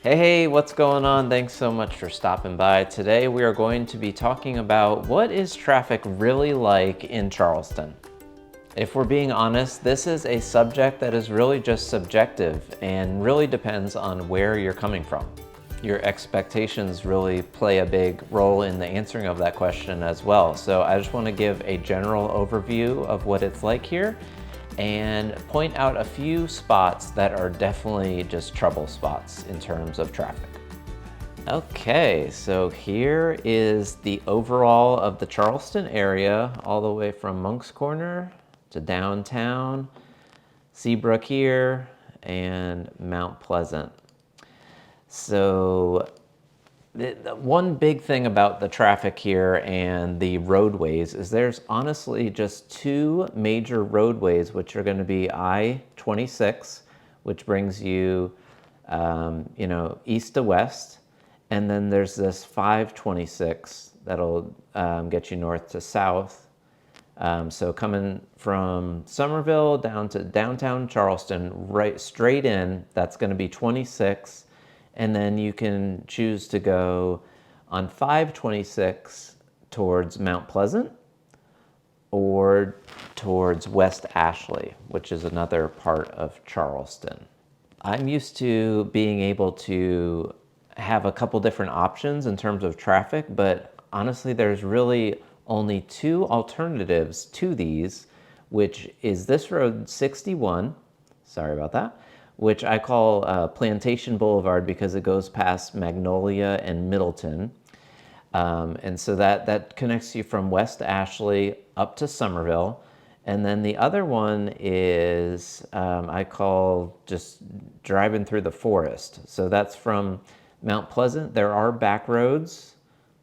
Hey, what's going on? Thanks so much for stopping by. Today we are going to be talking about what is traffic really like in Charleston. If we're being honest, this is a subject that is really just subjective and really depends on where you're coming from. Your expectations really play a big role in the answering of that question as well. So I just want to give a general overview of what it's like here and point out a few spots that are definitely just trouble spots in terms of traffic. Okay, so here is the overall of the Charleston area, all the way from Monk's Corner to downtown, Seabrook here, and Mount Pleasant. So the one big thing about the traffic here and the roadways is there's honestly just two major roadways, which are going to be I-26, which brings you, east to west, and then there's this 526 that'll get you north to south. So coming from Summerville down to downtown Charleston, right straight in, that's going to be 26. And then you can choose to go on 526 towards Mount Pleasant or towards West Ashley, which is another part of Charleston. I'm used to being able to have a couple different options in terms of traffic, but honestly, there's really only two alternatives to these, which is this road 61, sorry about that, which I call Plantation Boulevard because it goes past Magnolia and Middleton. And so that connects you from West Ashley up to Summerville. And then the other one is I call just driving through the forest. So that's from Mount Pleasant. There are back roads,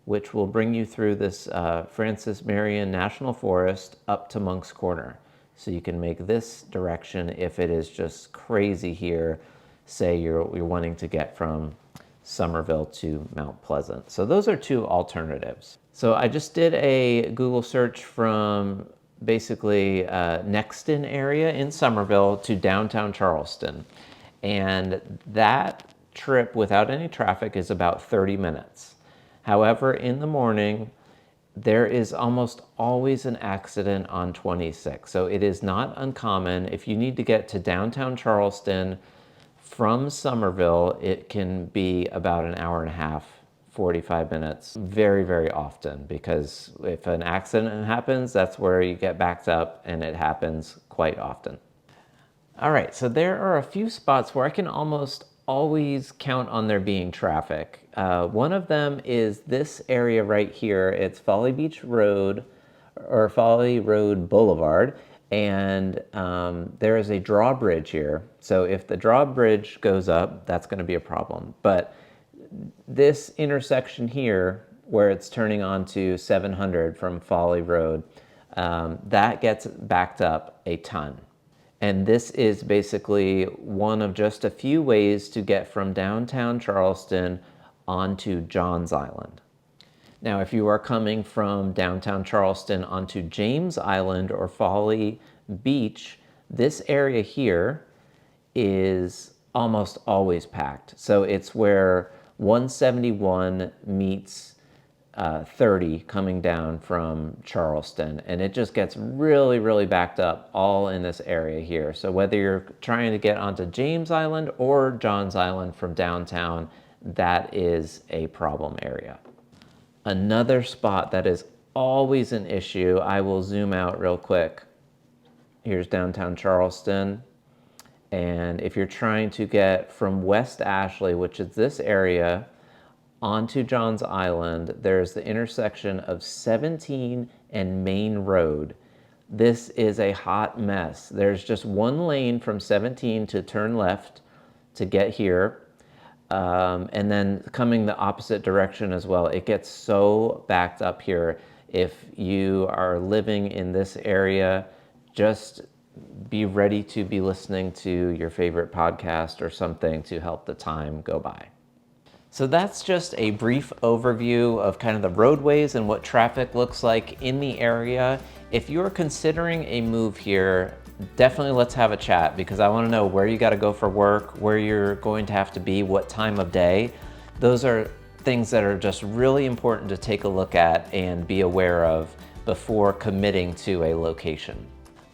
which will bring you through this Francis Marion National Forest up to Monk's Corner. So you can make this direction if it is just crazy here. Say you're wanting to get from Summerville to Mount Pleasant. So those are two alternatives. So I just did a Google search from basically Nexton area in Summerville to downtown Charleston. And that trip without any traffic is about 30 minutes. However, in the morning, there is almost always an accident on 26. So it is not uncommon. If you need to get to downtown Charleston from Summerville, it can be about an hour and a half, 45 minutes, very, very often, because if an accident happens, that's where you get backed up, and it happens quite often. All right, so there are a few spots where I can almost always count on there being traffic. One of them is this area right here. It's Folly Beach Road or Folly Road Boulevard, and there is a drawbridge here. So if the drawbridge goes up, that's going to be a problem. But this intersection here, where it's turning onto 700 from Folly Road, that gets backed up a ton. And this is basically one of just a few ways to get from downtown Charleston onto Johns Island. Now, if you are coming from downtown Charleston onto James Island or Folly Beach, this area here is almost always packed. So it's where 171 meets 30 coming down from Charleston, and it just gets really, really backed up all in this area here. So whether you're trying to get onto James Island or Johns Island from downtown, that is a problem area. Another spot that is always an issue, I will zoom out real quick. Here's downtown Charleston. And if you're trying to get from West Ashley, which is this area, onto Johns Island, there's the intersection of 17 and Main Road. This is a hot mess. There's just one lane from 17 to turn left to get here. And then coming the opposite direction as well. It gets so backed up here. If you are living in this area, just be ready to be listening to your favorite podcast or something to help the time go by. So that's just a brief overview of kind of the roadways and what traffic looks like in the area. If you're considering a move here, definitely let's have a chat, because I want to know where you got to go for work, where you're going to have to be, what time of day. Those are things that are just really important to take a look at and be aware of before committing to a location.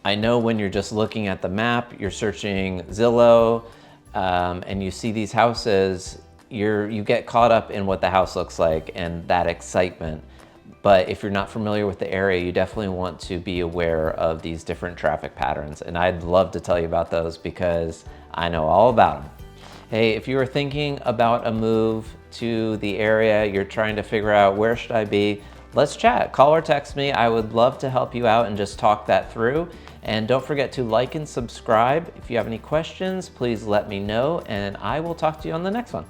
I know when you're just looking at the map, you're searching Zillow, and you see these houses, you get caught up in what the house looks like and that excitement. But if you're not familiar with the area, you definitely want to be aware of these different traffic patterns. And I'd love to tell you about those because I know all about them. Hey, if you are thinking about a move to the area, you're trying to figure out where should I be, let's chat. Call or text me. I would love to help you out and just talk that through. And don't forget to like and subscribe. If you have any questions, please let me know, and I will talk to you on the next one.